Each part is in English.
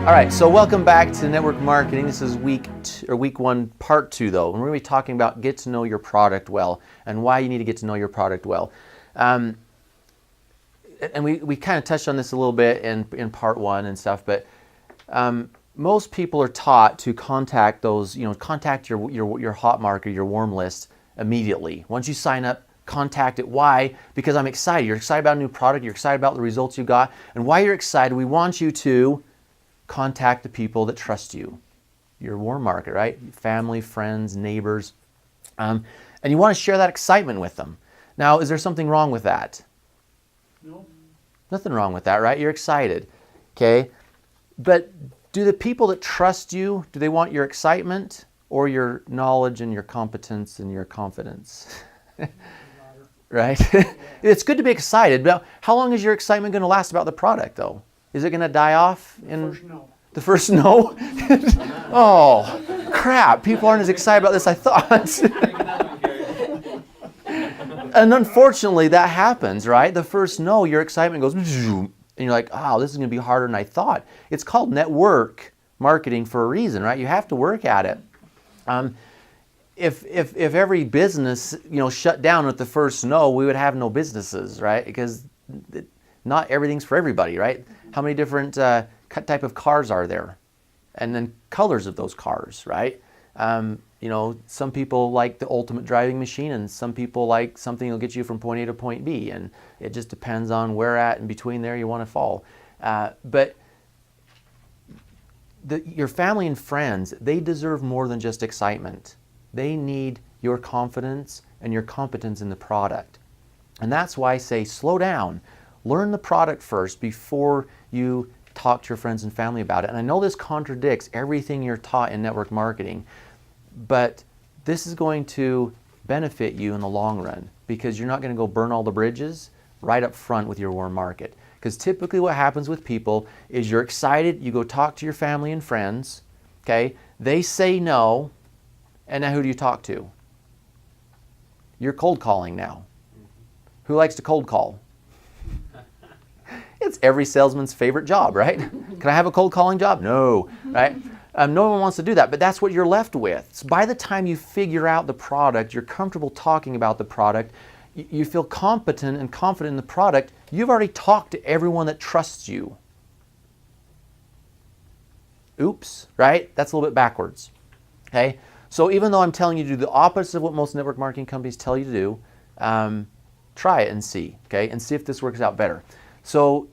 All right, so welcome back to Network Marketing. This is week one, part 2, though. And we're going to be talking about get to know your product well and why you need to get to know your product well. And we kind of touched on this a little bit in part 1 and stuff, but most people are taught to contact those, contact your hot market, your warm list immediately. Once you sign up, contact it. Why? Because I'm excited. You're excited about a new product. You're excited about the results you got. And why you're excited, we want you to contact the people that trust you, your warm market, right? Family, friends, neighbors. And you want to share that excitement with them. Now, is there something wrong with that? No. Nothing wrong with that, right? You're excited, okay? But do the people that trust you, do they want your excitement or your knowledge and your competence and your confidence? Right? It's good to be excited, but how long is your excitement going to last about the product, though? Is it going to die off in the first no? Oh, crap. People aren't as excited about this as I thought. And unfortunately, that happens, right? The first no, your excitement goes, and you're like, oh, this is going to be harder than I thought. It's called network marketing for a reason, right? You have to work at it. If every business, shut down at the first no, we would have no businesses, right? Because not everything's for everybody, right? How many different type of cars are there? And then colors of those cars, right? Some people like the ultimate driving machine, and some people like something that'll get you from point A to point B, and it just depends on where at in between there you want to fall. But your family and friends, they deserve more than just excitement. They need your confidence and your competence in the product. And that's why I say slow down. Learn the product first before you talk to your friends and family about it. And I know this contradicts everything you're taught in network marketing, but this is going to benefit you in the long run because you're not going to go burn all the bridges right up front with your warm market. Because typically what happens with people is you're excited, you go talk to your family and friends, okay? They say no, and now who do you talk to? You're cold calling now. Who likes to cold call? It's every salesman's favorite job, right? Can I have a cold calling job? No, right? No one wants to do that, but that's what you're left with. So by the time you figure out the product, you're comfortable talking about the product, you feel competent and confident in the product, you've already talked to everyone that trusts you. Oops, right? That's a little bit backwards, okay? So even though I'm telling you to do the opposite of what most network marketing companies tell you to do, try it and see, okay? And see if this works out better. So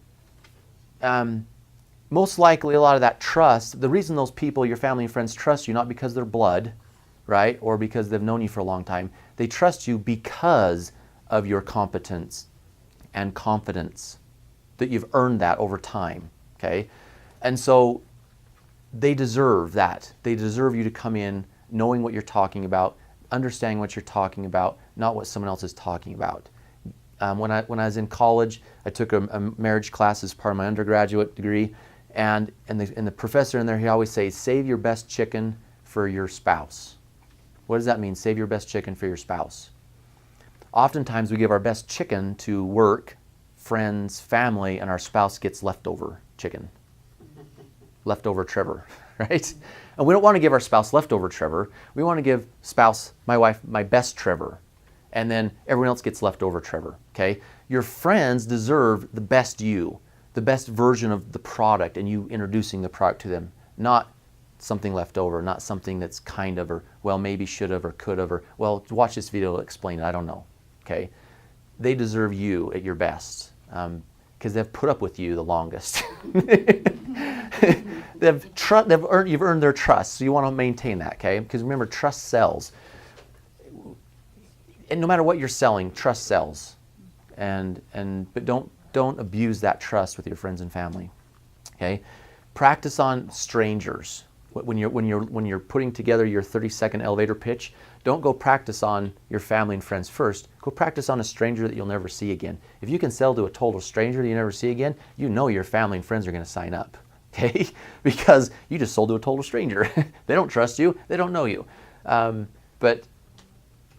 most likely a lot of that trust, the reason those people, your family and friends trust you, not because they're blood, right? Or because they've known you for a long time. They trust you because of your competence and confidence, that you've earned that over time, okay? And so they deserve that. They deserve you to come in knowing what you're talking about, understanding what you're talking about, not what someone else is talking about. When I was in college, I took a marriage class as part of my undergraduate degree, and the professor in there, he always says, save your best chicken for your spouse. What does that mean, save your best chicken for your spouse? Oftentimes we give our best chicken to work, friends, family, and our spouse gets leftover chicken. Leftover Trevor, right? And we don't want to give our spouse leftover Trevor. We want to give spouse, my wife, my best Trevor. And then everyone else gets leftover Trevor, okay? Your friends deserve the best you, the best version of the product, and you introducing the product to them, not something left over, not something that's kind of, or well, maybe should have, or could have, or well, watch this video, it'll explain it, I don't know, okay? They deserve you at your best, because they've put up with you the longest. You've earned their trust, so you want to maintain that, okay? Because remember, trust sells. And no matter what you're selling, trust sells. But don't abuse that trust with your friends and family. Okay? Practice on strangers. When you're putting together your 30-second elevator pitch, don't go practice on your family and friends first. Go practice on a stranger that you'll never see again. If you can sell to a total stranger that you never see again, you know your family and friends are going to sign up. Okay? Because you just sold to a total stranger. They don't trust you. They don't know you. But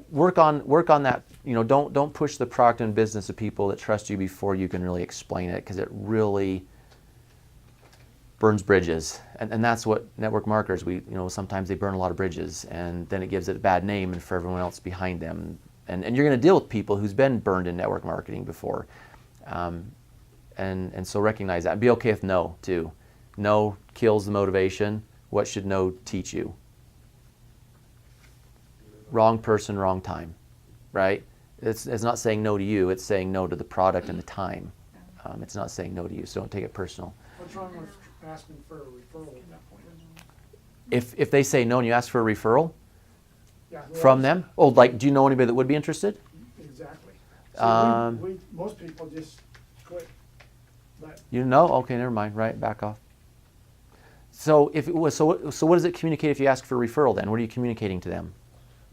work on that. Don't push the product and business to people that trust you before you can really explain it, because it really burns bridges. And that's what network marketers, sometimes they burn a lot of bridges, and then it gives it a bad name and for everyone else behind them. And you're going to deal with people who's been burned in network marketing before. And so recognize that. And be okay with no, too. No kills the motivation. What should no teach you? Wrong person, wrong time, right? It's not saying no to you. It's saying no to the product and the time. It's not saying no to you, so don't take it personal. What's wrong with asking for a referral at that point? If they say no and you ask for a referral Yeah, from them, do you know anybody that would be interested? Exactly. So most people just quit. But Okay, never mind. Right, back off. So if it was, so what does it communicate if you ask for a referral? Then what are you communicating to them?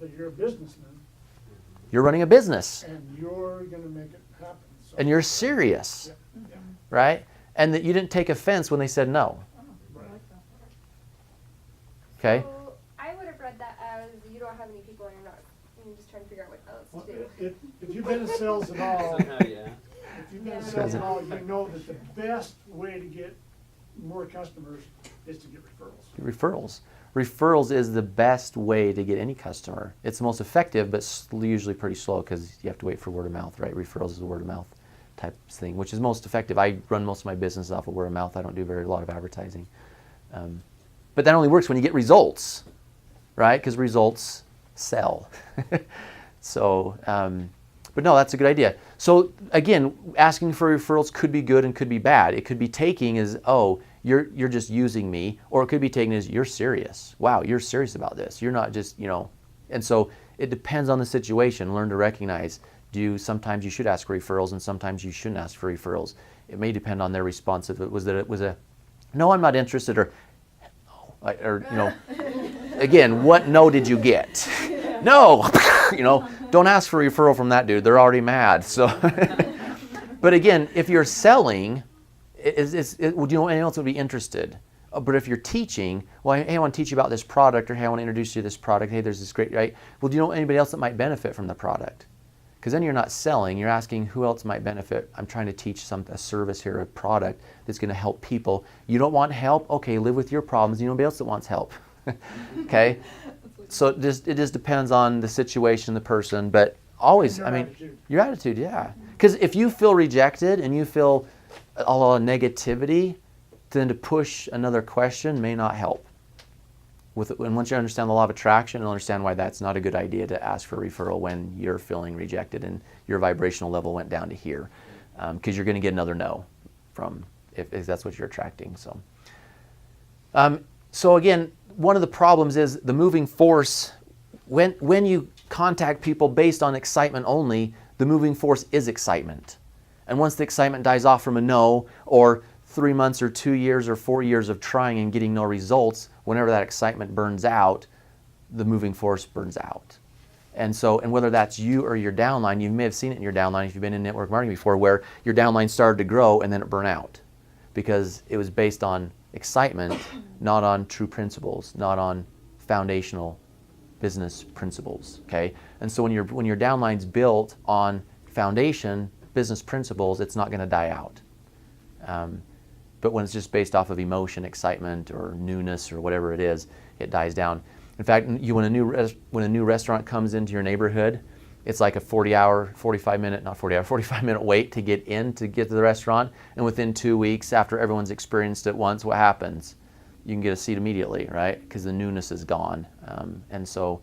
that you're a businessman You're running a business, and you're going to make it happen. So and you're serious, yeah. right? And that you didn't take offense when they said no. Right. Okay. So I would have read that as you don't have any people and you're just trying to figure out what else Well, to do. if you've been in sales at all, Somehow, yeah. if you've been in sales at all, you know that the best way to get more customers is to get referrals. Referrals is the best way to get any customer. It's the most effective, but usually pretty slow because you have to wait for word of mouth, right? Referrals is a word of mouth type thing, which is most effective. I run most of my business off of word of mouth. I don't do a lot of advertising. But that only works when you get results, right? Because results sell. So, but no, that's a good idea. So again, asking for referrals could be good and could be bad. It could be taking as, oh, you're just using me, or it could be taken as you're serious. Wow, you're serious about this. You're not just, and so it depends on the situation. Learn to recognize, sometimes you should ask for referrals and sometimes you shouldn't ask for referrals. It may depend on their response. If it was a, no, I'm not interested, or again, what no did you get? No, don't ask for a referral from that dude. They're already mad. So, but again, if you're selling, would you know anyone else would be interested? But if you're teaching, well, hey, I want to teach you about this product, or hey, I want to introduce you to this product. Hey, there's this great, right? Well, do you know anybody else that might benefit from the product? Because then you're not selling, you're asking who else might benefit. I'm trying to teach a service here, a product that's going to help people. You don't want help? Okay, live with your problems. You know nobody else that wants help. Okay? So it just depends on the situation, the person, but always, Attitude. Your attitude, yeah. Because if you feel rejected and you feel a lot of negativity, then to push another question may not help. And once you understand the law of attraction, you'll understand why that's not a good idea to ask for a referral when you're feeling rejected and your vibrational level went down to here. Because you're going to get another no from, if that's what you're attracting. So again, one of the problems is the moving force. When you contact people based on excitement only, the moving force is excitement. And once the excitement dies off from a no, or 3 months or 2 years or 4 years of trying and getting no results, whenever that excitement burns out, the moving force burns out. And whether that's you or your downline, you may have seen it in your downline if you've been in network marketing before, where your downline started to grow and then it burned out because it was based on excitement, not on true principles, not on foundational business principles. Okay, and so when your downline's built on foundation, business principles, it's not going to die out. But when it's just based off of emotion, excitement, or newness, or whatever it is, it dies down. In fact, when a new restaurant comes into your neighborhood, it's like a 45 minute wait to get to the restaurant. And within 2 weeks, after everyone's experienced it once, what happens? You can get a seat immediately, right? Because the newness is gone. And so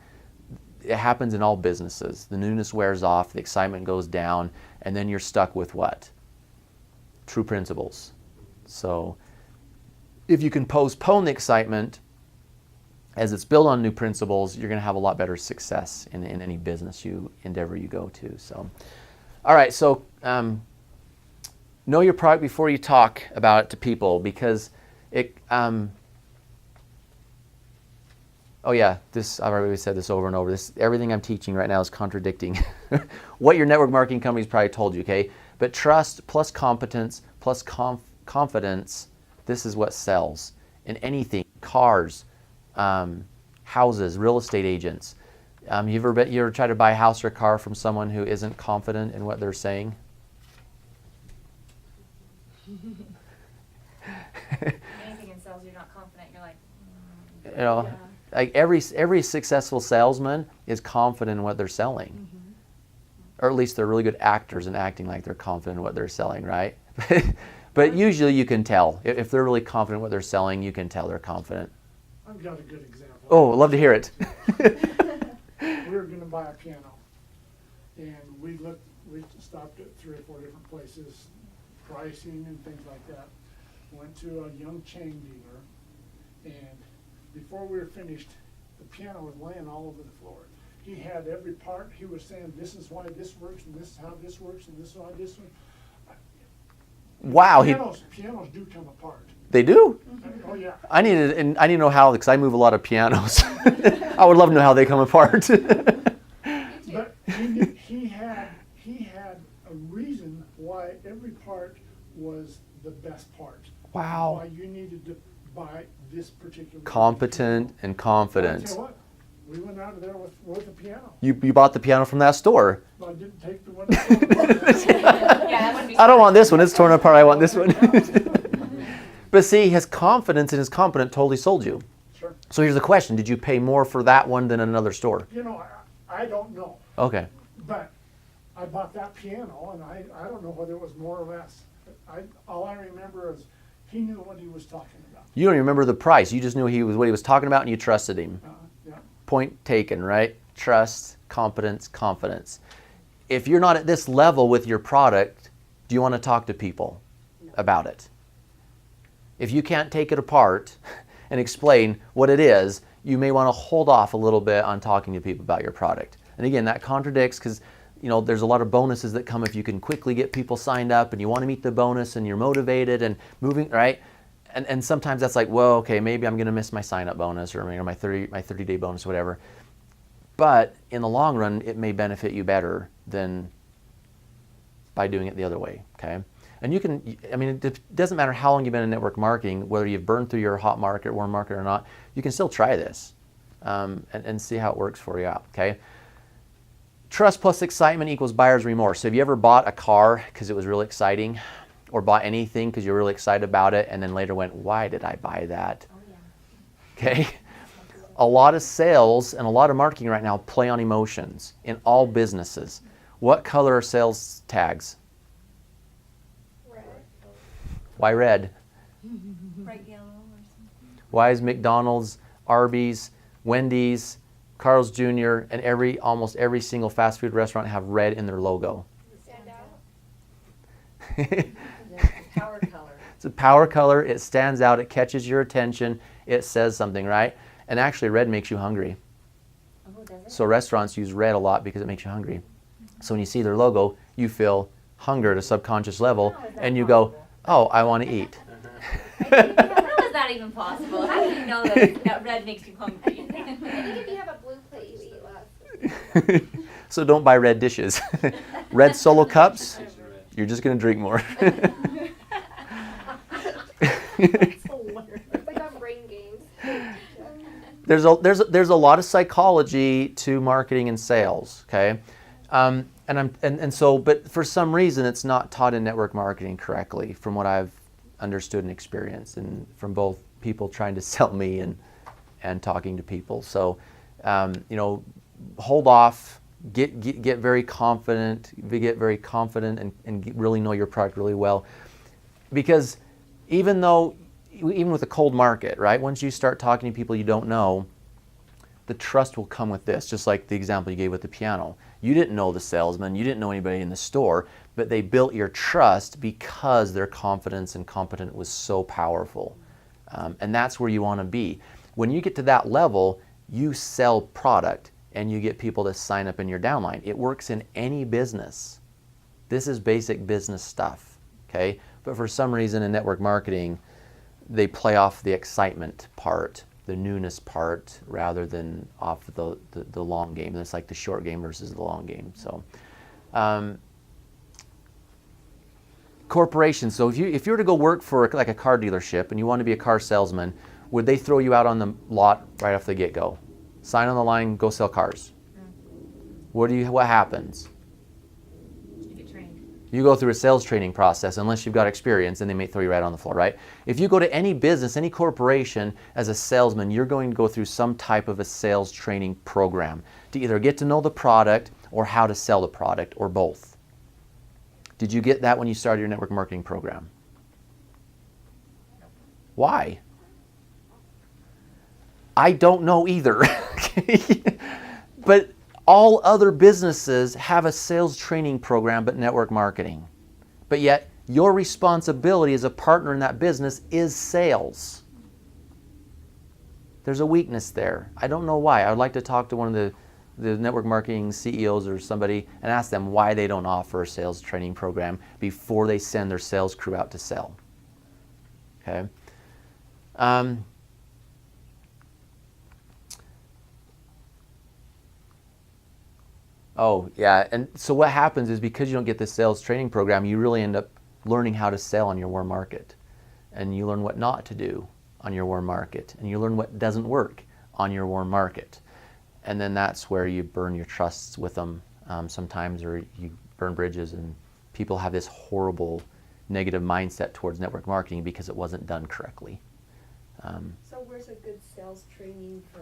it happens in all businesses. The newness wears off, the excitement goes down, and then you're stuck with what? True principles. So if you can postpone the excitement as it's built on new principles, you're going to have a lot better success in any business endeavor you go to. So, all right, so know your product before you talk about it to people, because it, oh yeah, I've already said this over and over. Everything I'm teaching right now is contradicting what your network marketing company's probably told you, okay? But trust plus competence plus confidence, this is what sells in anything. Cars, houses, real estate agents. You ever try to buy a house or a car from someone who isn't confident in what they're saying? Anything in You know, like every successful salesman is confident in what they're selling. Or at least they're really good actors in acting like they're confident in what they're selling, right? But usually you can tell. If they're really confident in what they're selling, you can tell they're confident. I've got a good example. Oh, I'd love to hear it. We were gonna buy a piano, and we stopped at 3 or 4 different places, pricing and things like that. Went to a young chain dealer, and before we were finished, the piano was laying all over the floor. He had every part. He was saying, this is why this works, and this is how this works, and this is why this one. Wow. Pianos do come apart. They do? Oh, yeah. I need to know how, because I move a lot of pianos. I would love to know how they come apart. But he had a reason why every part was the best part. Wow. Why you needed to buy this particular. Competent and confident. I'll tell you what, we went out of there with a piano. You bought the piano from that store. But I didn't take the one that's torn apart. Yeah, that would be. I don't want this one. It's torn apart. I want this one. But see, his confidence and his competent totally sold you. Sure. So here's the question. Did you pay more for that one than another store? You know, I don't know. Okay. But I bought that piano, and I don't know whether it was more or less. All I remember is he knew what he was talking about. You don't even remember the price. You just knew what he was talking about and you trusted him. Yeah. Point taken, right? Trust, competence, confidence. If you're not at this level with your product, do you want to talk to people about it? If you can't take it apart and explain what it is, you may want to hold off a little bit on talking to people about your product. And again, that contradicts because there's a lot of bonuses that come if you can quickly get people signed up and you want to meet the bonus and you're motivated and moving, right? And sometimes that's like, well, okay, maybe I'm going to miss my sign-up bonus or my 30-day bonus, whatever. But in the long run, it may benefit you better than by doing it the other way, okay? And it doesn't matter how long you've been in network marketing, whether you've burned through your hot market, warm market or not, you can still try this and see how it works for you out, okay? Trust plus excitement equals buyer's remorse. So have you ever bought a car because it was really exciting? Or bought anything because you're really excited about it and then later went, why did I buy that? Oh, yeah. Okay? A lot of sales and a lot of marketing right now play on emotions in all businesses. What color are sales tags? Red. Why red? Bright yellow or something. Why is McDonald's, Arby's, Wendy's, Carl's Jr., and almost every single fast food restaurant have red in their logo? Stand out. It's a power color. It's a power color. It stands out. It catches your attention. It says something, right? And actually, red makes you hungry. Oh, does it? So restaurants use red a lot because it makes you hungry. So when you see their logo, you feel hunger at a subconscious level, How is that and you go, possible? oh, I want to eat. How is that even possible? How do you know that red makes you hungry? I think if you have a blue plate, you eat less. So don't buy red dishes. Red Solo cups, you're just going to drink more. It's like on brain games. There's a lot of psychology to marketing and sales, okay? But for some reason it's not taught in network marketing correctly from what I've understood and experienced, and from both people trying to sell me and talking to people. So, hold off, get very confident, and really know your product really well, because even with a cold market, right? Once you start talking to people you don't know, the trust will come with this, just like the example you gave with the piano. You didn't know the salesman, you didn't know anybody in the store, but they built your trust because their confidence and competence was so powerful. And that's where you want to be. When you get to that level, you sell product and you get people to sign up in your downline. It works in any business. This is basic business stuff, okay? But for some reason in network marketing, they play off the excitement part, the newness part, rather than off the long game. It's like the short game versus the long game. So, corporations. So if you were to go work for like a car dealership and you want to be a car salesman, would they throw you out on the lot right off the get-go? Sign on the line, go sell cars. What happens? You get trained. You go through a sales training process unless you've got experience, and they may throw you right on the floor, right? If you go to any business, any corporation as a salesman, you're going to go through some type of a sales training program to either get to know the product or how to sell the product, or both. Did you get that when you started your network marketing program? Why? I don't know either. But all other businesses have a sales training program but network marketing. But yet, your responsibility as a partner in that business is sales. There's a weakness there. I don't know why. I would like to talk to one of the network marketing CEOs or somebody and ask them why they don't offer a sales training program before they send their sales crew out to sell. Okay? Oh, yeah. And so what happens is, because you don't get this sales training program, you really end up learning how to sell on your warm market. And you learn what not to do on your warm market. And you learn what doesn't work on your warm market. And then that's where you burn your trusts with them sometimes, or you burn bridges, and people have this horrible negative mindset towards network marketing because it wasn't done correctly. So where's a good sales training for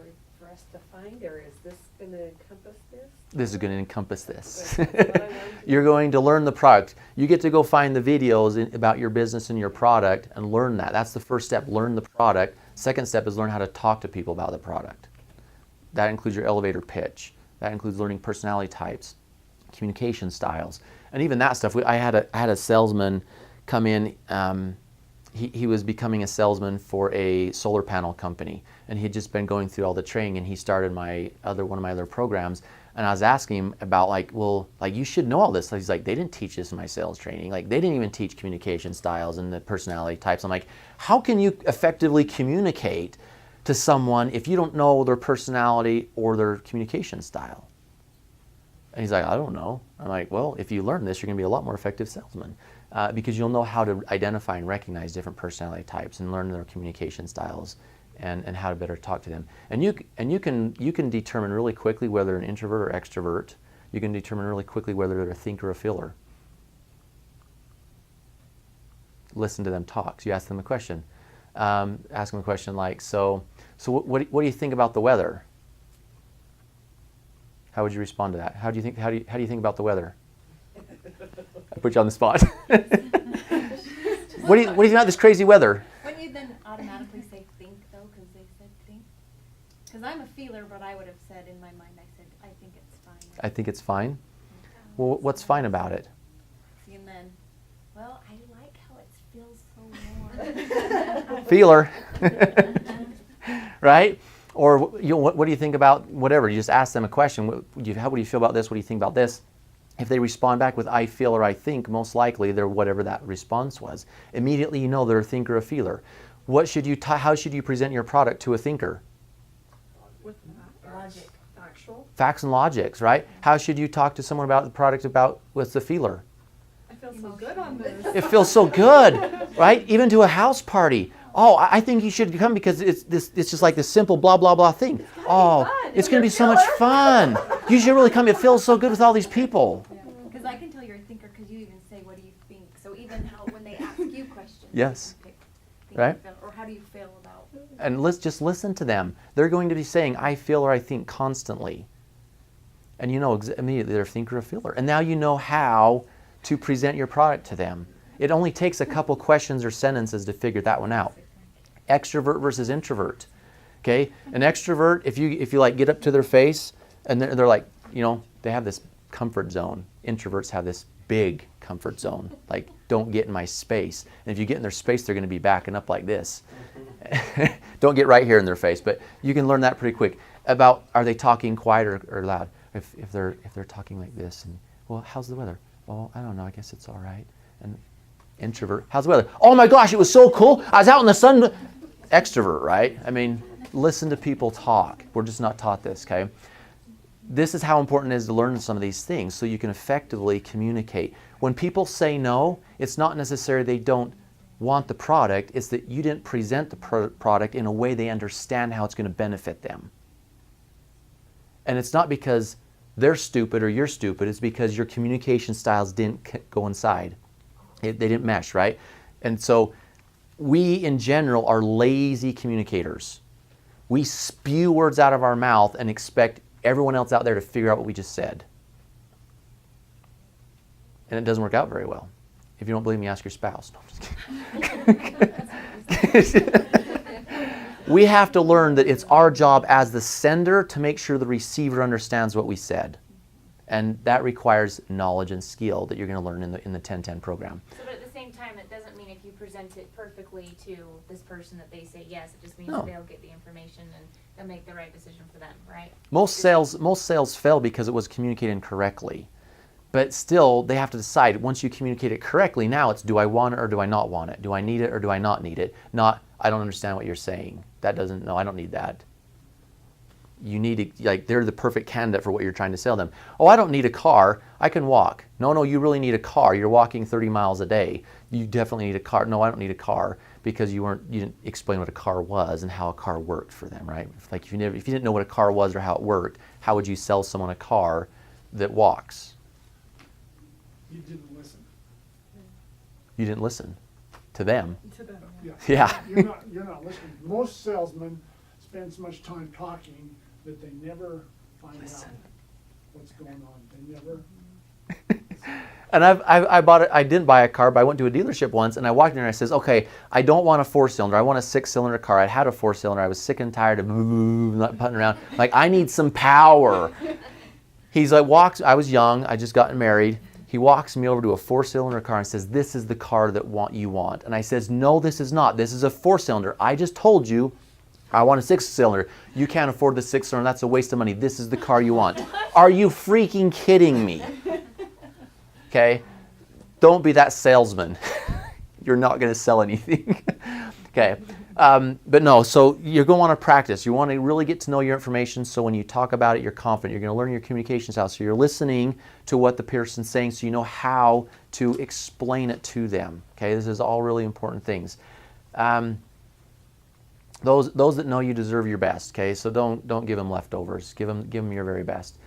us to find, or is this going to encompass this? This is going to encompass this. That's what I wanted to You're going to learn the product. You get to go find the videos about your business and your product and learn that. That's the first step, learn the product. Second step is learn how to talk to people about the product. That includes your elevator pitch. That includes learning personality types, communication styles, and even that stuff. I had a salesman come in. He was becoming a salesman for a solar panel company, and he had just been going through all the training, and he started one of my other programs. And I was asking him about, you should know all this. He's like, they didn't teach this in my sales training. Like, they didn't even teach communication styles and the personality types. I'm like, how can you effectively communicate to someone if you don't know their personality or their communication style? And he's like, I don't know. I'm like, well, if you learn this, you're going to be a lot more effective salesman, because you'll know how to identify and recognize different personality types and learn their communication styles and how to better talk to them. And you can determine really quickly whether an introvert or extrovert. You can determine really quickly whether they're a thinker or a feeler. Listen to them talk. So you ask them a question. Ask them a question like, so what do you think about the weather? How would you respond to that? How do you think about the weather? I put you on the spot. What do you think about this crazy weather? Wouldn't you then automatically say think, though, because they said think? Because I'm a feeler, but I would have said in my mind, I said, I think it's fine. I think it's fine. Well, what's fine about it? See, and then, well, I like how it feels so warm. Feeler. Right? Or what do you think about whatever? You just ask them a question. What do you feel about this? What do you think about this? If they respond back with I feel or I think, most likely they're whatever that response was. Immediately you know they're a thinker or a feeler. How should you present your product to a thinker? With logic, factual. Facts and logics, right? How should you talk to someone about the product with the feeler? I feel so good on this. It feels so good, right? Even to a house party. Oh, I think you should come because it's just like this simple blah, blah, blah thing. It's going to be so much fun. You should really come. It feels so good with all these people. Because I can tell you're a thinker because you even say, what do you think? So even when they ask you questions. Yes. You pick, Right? or how do you feel about? And let's just listen to them. They're going to be saying, I feel or I think constantly. And you know immediately they're a thinker or a feeler. And now you know how to present your product to them. It only takes a couple questions or sentences to figure that one out. Extrovert versus introvert. Okay? An extrovert, if you like get up to their face and they're like, they have this comfort zone. Introverts have this big comfort zone. Like, don't get in my space. And if you get in their space, they're going to be backing up like this. Don't get right here in their face, but you can learn that pretty quick. About, are they talking quiet or loud? If they're talking like this, and, well, how's the weather? Well, I don't know, I guess it's all right. And introvert, how's the weather? Oh my gosh, it was so cool. I was out in the sun. Extrovert, right? I mean, listen to people talk. We're just not taught this, okay? This is how important it is to learn some of these things so you can effectively communicate. When people say no, it's not necessarily they don't want the product, it's that you didn't present the product in a way they understand how it's going to benefit them. And it's not because they're stupid or you're stupid. It's because your communication styles didn't coincide. They didn't mesh, right? And so we, in general, are lazy communicators. We spew words out of our mouth and expect everyone else out there to figure out what we just said. And it doesn't work out very well. If you don't believe me, ask your spouse. No, I'm just kidding. We have to learn that it's our job as the sender to make sure the receiver understands what we said. And that requires knowledge and skill that you're going to learn in the 10-10 program. So, but at the same time, it doesn't mean if you present it perfectly to this person that they say yes. It just means No. they'll get the information and they'll make the right decision for them, right? Most sales fail because it was communicated incorrectly. But still, they have to decide, once you communicate it correctly, now it's, do I want it or do I not want it? Do I need it or do I not need it? Not, I don't understand what you're saying. No, I don't need that. You need to, like, they're the perfect candidate for what you're trying to sell them. Oh, I don't need a car. I can walk. No, you really need a car. You're walking 30 miles a day. You definitely need a car. No, I don't need a car, because you didn't explain what a car was and how a car worked for them, right? Like, if you didn't know what a car was or how it worked, how would you sell someone a car that walks? You didn't listen. You didn't listen to them. To them. Yeah. You're not listening. Most salesmen spend so much time talking that they never find out what's going on. They never. And I didn't buy a car, but I went to a dealership once and I walked in there and I says, okay, I don't want a 4-cylinder. I want a 6-cylinder car. I had a 4-cylinder. I was sick and tired of not putting around. Like, I need some power. He's like, I was young. I just gotten married. He walks me over to a 4-cylinder car and says, this is the car that you want. And I says, no, this is not. This is a 4-cylinder. I just told you I want a 6-cylinder. You can't afford the 6-cylinder. That's a waste of money. This is the car you want. Are you freaking kidding me? Okay? Don't be that salesman. You're not going to sell anything. Okay? But no, so you're going to want to practice. You want to really get to know your information, so when you talk about it, you're confident. You're going to learn your communication style. So you're listening to what the person's saying, so you know how to explain it to them. Okay? This is all really important things. Those that know you deserve your best. Okay? So don't give them leftovers. Give them your very best.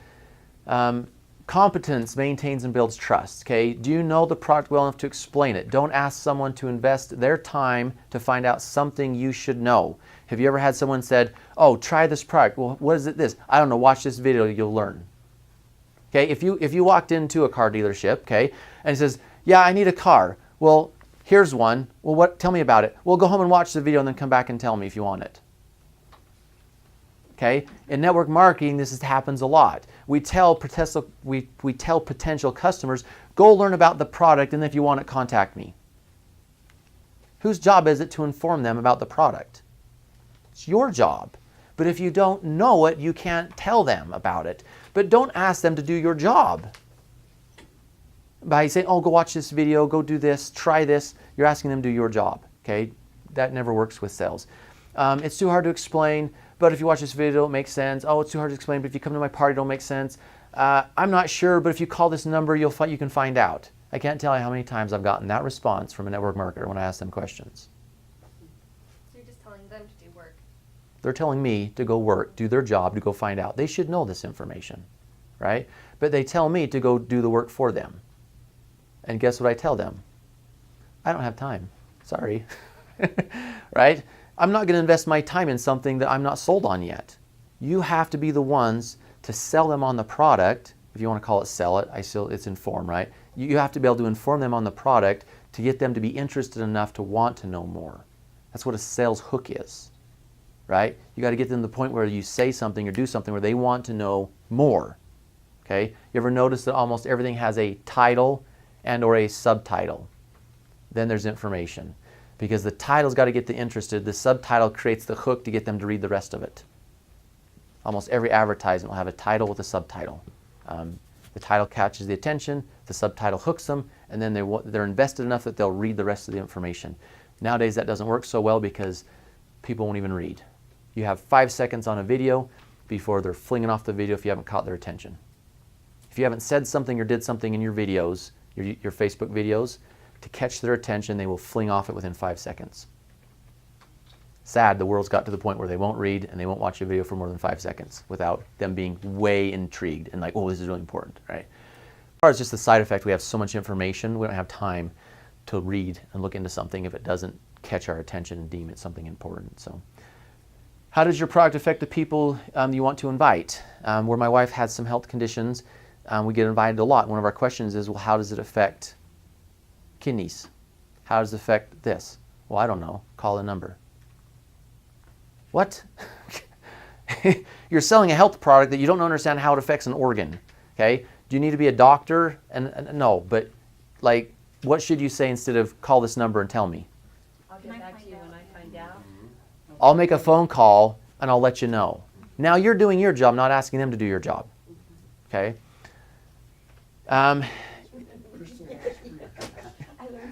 Competence maintains and builds trust. Okay? Do you know the product well enough to explain it? Don't ask someone to invest their time to find out something you should know. Have you ever had someone said, oh, try this product? Well, what is it this? I don't know. Watch this video, you'll learn. Okay? If you walked into a car dealership, okay, and it says, yeah, I need a car. Well, here's one. Well, tell me about it. Well, go home and watch the video and then come back and tell me if you want it. Okay? In network marketing, this happens a lot. We tell potential customers, go learn about the product, and if you want it, contact me. Whose job is it to inform them about the product? It's your job. But if you don't know it, you can't tell them about it. But don't ask them to do your job. By saying, oh, go watch this video, go do this, try this, you're asking them to do your job. Okay? That never works with sales. It's too hard to explain, but if you watch this video, it makes sense. Oh, it's too hard to explain, but if you come to my party, it'll make sense. I'm not sure, but if you call this number, you can find out. I can't tell you how many times I've gotten that response from a network marketer when I ask them questions. So you're just telling them to do work. They're telling me to go work, do their job, to go find out. They should know this information, right? But they tell me to go do the work for them. And guess what I tell them? I don't have time. Sorry. Right? I'm not going to invest my time in something that I'm not sold on yet. You have to be the ones to sell them on the product. If you want to call it sell it, it's inform, right? You have to be able to inform them on the product to get them to be interested enough to want to know more. That's what a sales hook is, right? You got to get them to the point where you say something or do something where they want to know more. Okay? You ever notice that almost everything has a title and or a subtitle? Then there's information. Because the title's got to get them interested. The subtitle creates the hook to get them to read the rest of it. Almost every advertisement will have a title with a subtitle. The title catches the attention, the subtitle hooks them, and then they're invested enough that they'll read the rest of the information. Nowadays that doesn't work so well because people won't even read. You have 5 seconds on a video before they're flinging off the video if you haven't caught their attention. If you haven't said something or did something in your videos, your Facebook videos, to catch their attention, they will fling off it within 5 seconds. sad the world's got to the point where they won't read and they won't watch a video for more than 5 seconds without them being way intrigued and like, oh, this is really important, right? As far as just the side effect, we have so much information, we don't have time to read and look into something if it doesn't catch our attention and deem it something important. So, how does your product affect the people you want to invite? Where my wife has some health conditions, we get invited a lot. One of our questions is, well, how does it affect kidneys? How does it affect this? Well, I don't know. Call a number. What? You're selling a health product that you don't understand how it affects an organ. Okay? Do you need to be a doctor? And no, but like, what should you say instead of call this number and tell me? I'll get back to you when I find out. I'll make a phone call and I'll let you know. Now you're doing your job, not asking them to do your job. Okay? I learned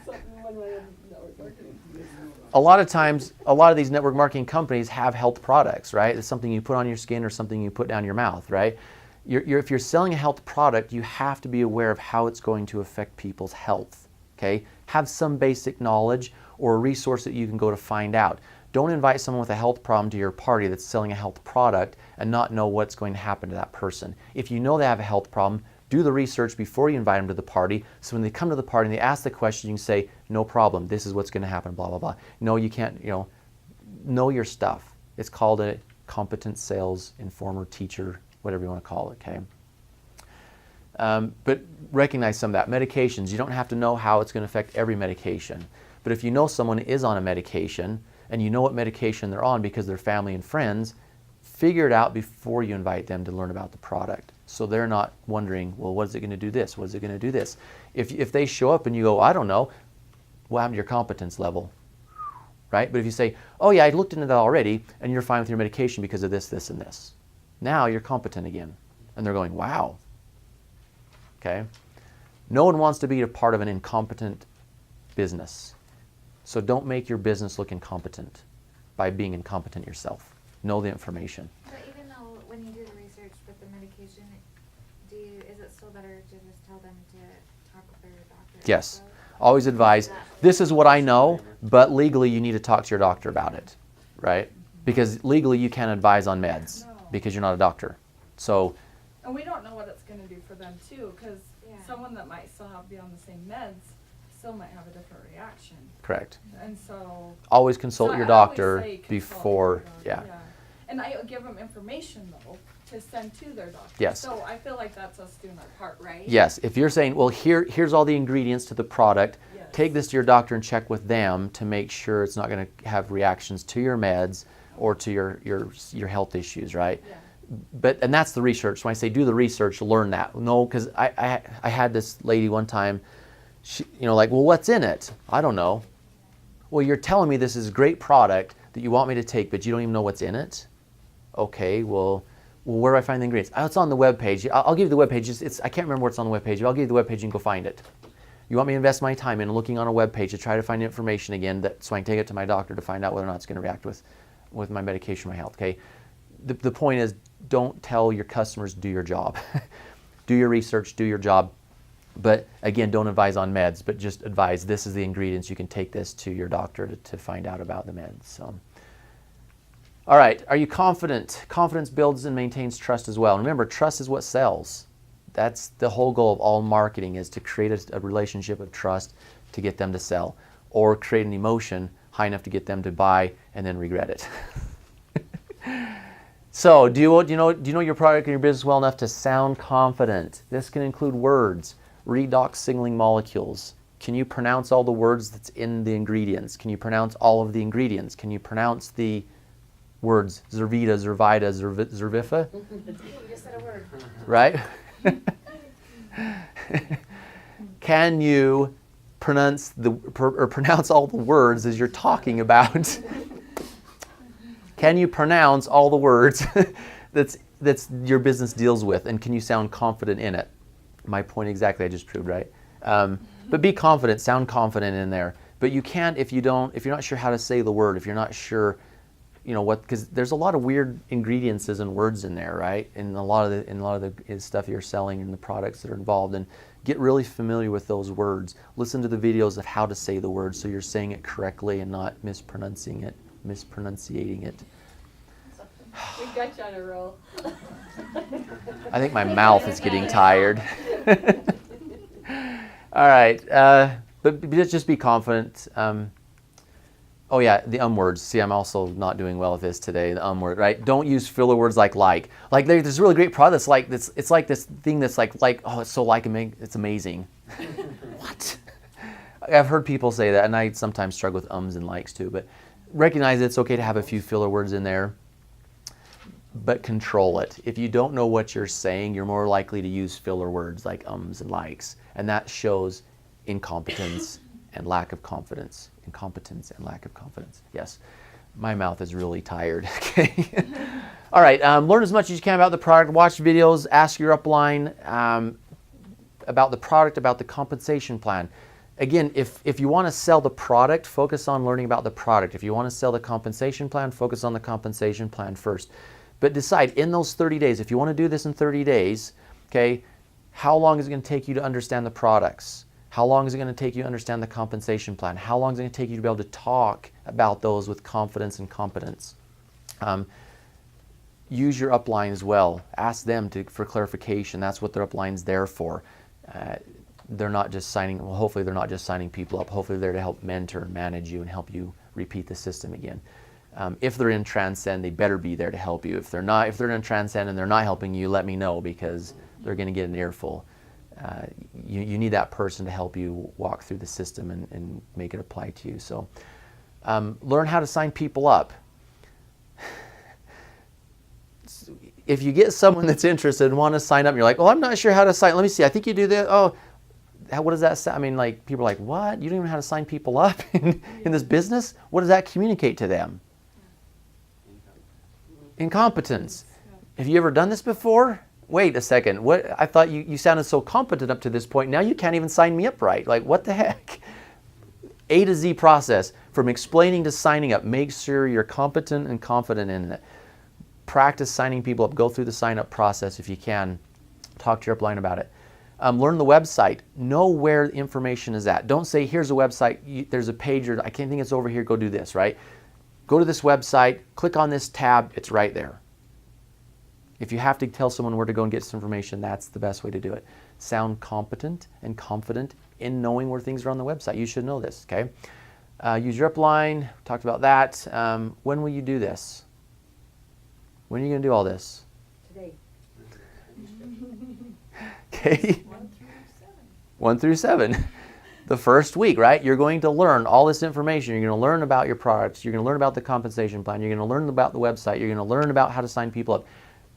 something one way or another. A lot of times, a lot of these network marketing companies have health products, right? It's something you put on your skin or something you put down your mouth, right? If you're selling a health product, you have to be aware of how it's going to affect people's health, okay? Have some basic knowledge or a resource that you can go to find out. Don't invite someone with a health problem to your party that's selling a health product and not know what's going to happen to that person. If you know they have a health problem, do the research before you invite them to the party, so when they come to the party and they ask the question, you can say, no problem, this is what's going to happen, blah, blah, blah. No, you can't, know your stuff. It's called a competent sales informer, teacher, whatever you want to call it, okay? But recognize some of that. Medications, you don't have to know how it's going to affect every medication. But if you know someone is on a medication, and you know what medication they're on because they're family and friends, figure it out before you invite them to learn about the product. So they're not wondering, well, what is it going to do this? What is it going to do this? If they show up and you go, I don't know, what happened to your competence level? Right? But if you say, oh yeah, I looked into that already, and you're fine with your medication because of this, this, and this. Now you're competent again. And they're going, wow. Okay? No one wants to be a part of an incompetent business. So don't make your business look incompetent by being incompetent yourself. Know the information. But even though when you do the research with the medication, is it still better to just tell them to talk with their doctor? Yes. Always advise, this is what I know, but legally you need to talk to your doctor about it, right? Because legally you can't advise on meds because you're not a doctor. So, and we don't know what it's going to do for them too, because Yeah. someone that might still be on the same meds still might have a different reaction. correct. And so Always consult so your I always doctor say consult before, your yeah. doctor, And I give them information though to send to their doctor. Yes. So I feel like that's us doing our part, right? Yes, if you're saying, well, here's all the ingredients to the product, Yes. take this to your doctor and check with them to make sure it's not going to have reactions to your meds or to your health issues, right? Yeah. And that's the research. When I say do the research, learn that. No, because I had this lady one time, she, like, well, what's in it? I don't know. Well, you're telling me this is a great product that you want me to take, but you don't even know what's in it? Okay, well, where do I find the ingredients? Oh, it's on the webpage. I'll give you the webpage. I can't remember where it's on the webpage, but I'll give you the webpage and you can go find it. You want me to invest my time in looking on a webpage to try to find information again so I can take it to my doctor to find out whether or not it's going to react with my medication or my health, okay? The point is, don't tell your customers do your job. Do your research, do your job. But again, don't advise on meds, but just advise this is the ingredients. You can take this to your doctor to find out about the meds. So, all right, are you confident? Confidence builds and maintains trust as well. And remember, trust is what sells. That's the whole goal of all marketing, is to create a relationship of trust to get them to sell, or create an emotion high enough to get them to buy and then regret it. So, do you know your product and your business well enough to sound confident? This can include words, redox signaling molecules. Can you pronounce all the words that's in the ingredients? Can you pronounce all of the ingredients? Can you pronounce the words Zervita, Zervita, Zervifa? You just said a word. Right? Can you pronounce all the words as you're talking about? Can you pronounce all the words that's your business deals with, and can you sound confident in it? My point exactly, I just proved, right? But be confident, sound confident in there. But you can't if you're not sure how to say the word, if you're not sure, because there's a lot of weird ingredients and words in there, right? In a lot of the stuff you're selling and the products that are involved, and get really familiar with those words. Listen to the videos of how to say the words so you're saying it correctly and not mispronouncing it. mispronunciating it. We got you on a roll. I think my mouth is getting tired. All right, but just be confident. Oh yeah, the words. See, I'm also not doing well with this today. The word, right? Don't use filler words like. Like there's this really great product that's like this. It's like this thing that's like oh, it's so it's amazing. What? I've heard people say that, and I sometimes struggle with and likes too. But recognize it's okay to have a few filler words in there, but control it. If you don't know what you're saying, you're more likely to use filler words like and likes, and that shows incompetence and lack of confidence. Incompetence and lack of confidence. Yes, my mouth is really tired. Okay. All right. Learn as much as you can about the product. Watch videos. Ask your upline about the product, about the compensation plan. Again, if you want to sell the product, focus on learning about the product. If you want to sell the compensation plan, focus on the compensation plan first. But decide in those 30 days, if you want to do this in 30 days, okay, how long is it going to take you to understand the products? How long is it going to take you to understand the compensation plan? How long is it going to take you to be able to talk about those with confidence and competence? Use your upline as well. Ask them for clarification. That's what their upline's there for. They're not just signing, well, hopefully they're not just signing people up. Hopefully they're there to help mentor and manage you and help you repeat the system again. If they're in Transcend, they better be there to help you. If they're in Transcend and they're not helping you, let me know, because they're going to get an earful. You need that person to help you walk through the system and make it apply to you. So learn how to sign people up. If you get someone that's interested and want to sign up, and you're like, well, I'm not sure how to sign. Let me see. I think you do this. Oh, what does that say? I mean, like, people are like, what? You don't even know how to sign people up in this business? What does that communicate to them? Incompetence. Have you ever done this before? Wait a second. What? I thought you sounded so competent up to this point. Now you can't even sign me up right. Like, what the heck? A to Z process, from explaining to signing up. Make sure you're competent and confident in it. Practice signing people up. Go through the sign-up process if you can. Talk to your upline about it. Learn the website. Know where the information is at. Don't say, here's a website, there's a page, or I can't think it's over here, go do this, right? Go to this website, click on this tab, it's right there. If you have to tell someone where to go and get some information, that's the best way to do it. Sound competent and confident in knowing where things are on the website. You should know this, okay? Use your upline. Talked about that. When will you do this? When are you going to do all this? Today. Okay. 1 through 7. The first week, right? You're going to learn all this information. You're going to learn about your products. You're going to learn about the compensation plan. You're going to learn about the website. You're going to learn about how to sign people up.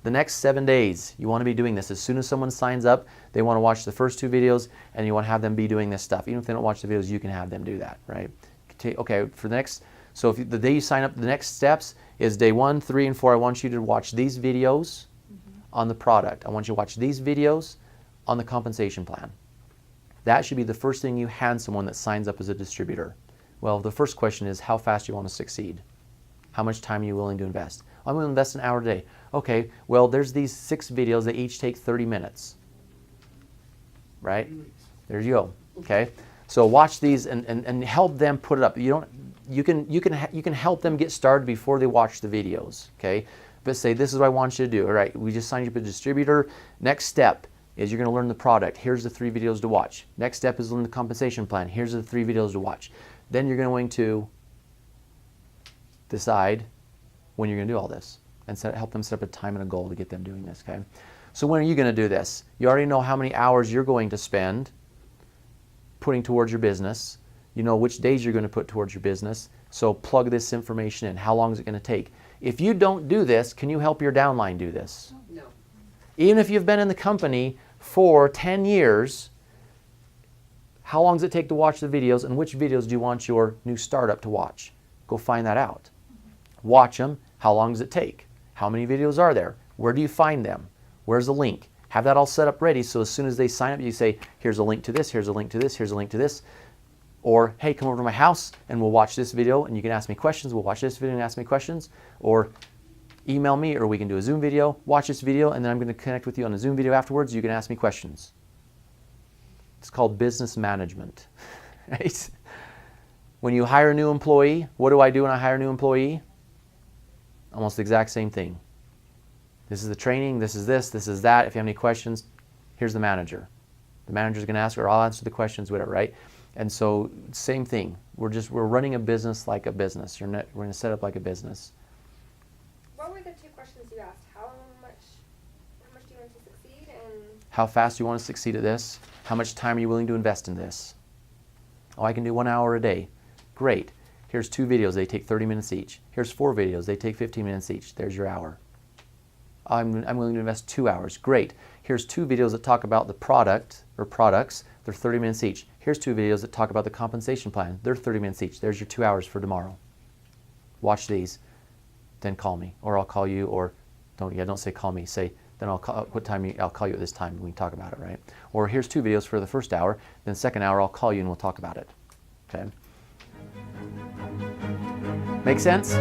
The next 7 days, you want to be doing this. As soon as someone signs up, they want to watch the first 2 videos, and you want to have them be doing this stuff. Even if they don't watch the videos, you can have them do that, right? Okay, for the next, so if the day you sign up, the next steps is day 1, 3, and 4. I want you to watch these videos on the product. I want you to watch these videos on the compensation plan. That should be the first thing you hand someone that signs up as a distributor. Well, the first question is, how fast do you want to succeed? How much time are you willing to invest? I'm going to invest an hour a day. Okay, well, there's these 6 videos that each take 30 minutes. Right? There you go. Okay? So watch these and help them put it up. You can help them get started before they watch the videos. Okay? But say, this is what I want you to do. All right, we just signed you up as a distributor. Next step is you're going to learn the product. Here's the 3 videos to watch. Next step is learn the compensation plan. Here's the 3 videos to watch. Then you're going to decide when you're going to do all this and help them set up a time and a goal to get them doing this, okay? So when are you going to do this? You already know how many hours you're going to spend putting towards your business. You know which days you're going to put towards your business. So plug this information in. How long is it going to take? If you don't do this, can you help your downline do this? No. Even if you've been in the company for 10 years, how long does it take to watch the videos, and which videos do you want your new startup to watch? Go find that out. Watch them. How long does it take? How many videos are there? Where do you find them? Where's the link? Have that all set up ready so as soon as they sign up, you say, here's a link to this, here's a link to this, here's a link to this. Or, hey, come over to my house and we'll watch this video and you can ask me questions. We'll watch this video and ask me questions. Or email me, or we can do a Zoom video, watch this video, and then I'm going to connect with you on a Zoom video afterwards. You can ask me questions. It's called business management, right? When you hire a new employee, what do I do when I hire a new employee? Almost the exact same thing. This is the training, this is that. If you have any questions, here's the manager. The manager's going to ask, or I'll answer the questions, whatever, right? And so, same thing. We're running a business like a business. We're going to set up like a business. What were the two questions you asked? How much do you want to succeed, and How fast do you want to succeed at this? How much time are you willing to invest in this? Oh, I can do 1 hour a day. Great. Here's 2 videos. They take 30 minutes each. Here's 4 videos. They take 15 minutes each. There's your hour. I'm willing to invest 2 hours. Great. Here's 2 videos that talk about the product or products. They're 30 minutes each. Here's 2 videos that talk about the compensation plan. They're 30 minutes each. There's your 2 hours for tomorrow. Watch these. Then call me, or I'll call you, or don't say call me. Say, then I'll call, I'll call you at this time and we can talk about it, right? Or here's 2 videos for the first hour. Then second hour I'll call you and we'll talk about it. Okay? Make sense?